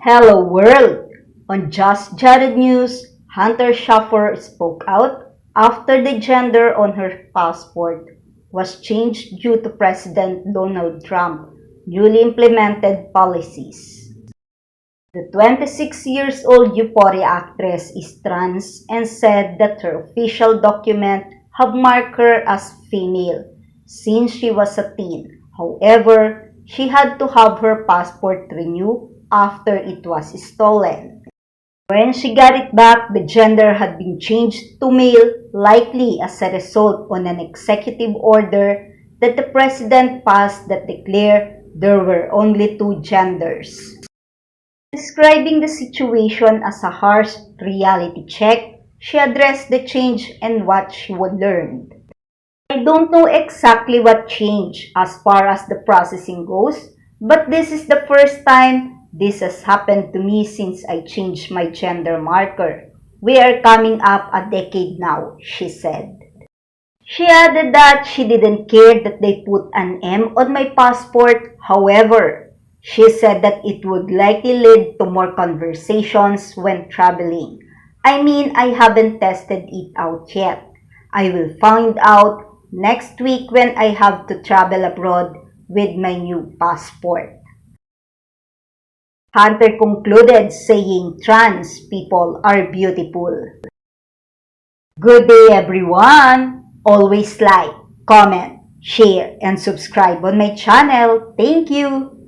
Hello world! On Just Jared News, Hunter Schafer spoke out after the gender on her passport was changed due to President Donald Trump newly implemented policies. The 26 years old Euphoria actress is trans and said that her official document have marked her as female since she was a teen. However, she had to have her passport renewed after it was stolen. When she got it back, the gender had been changed to male, likely as a result on an executive order that the president passed that declared there were only two genders. Describing the situation as a harsh reality check, she addressed the change and what she would learn. I don't know exactly what changed as far as the processing goes, but this is the first time this has happened to me since I changed my gender marker. We are coming up a decade now, she said. She added that she didn't care that they put an M on my passport. However, she said that it would likely lead to more conversations when traveling. I mean, I haven't tested it out yet. I will find out next week when I have to travel abroad with my new passport. Hunter concluded saying trans people are beautiful. Good day everyone! Always like, comment, share, and subscribe on my channel. Thank you!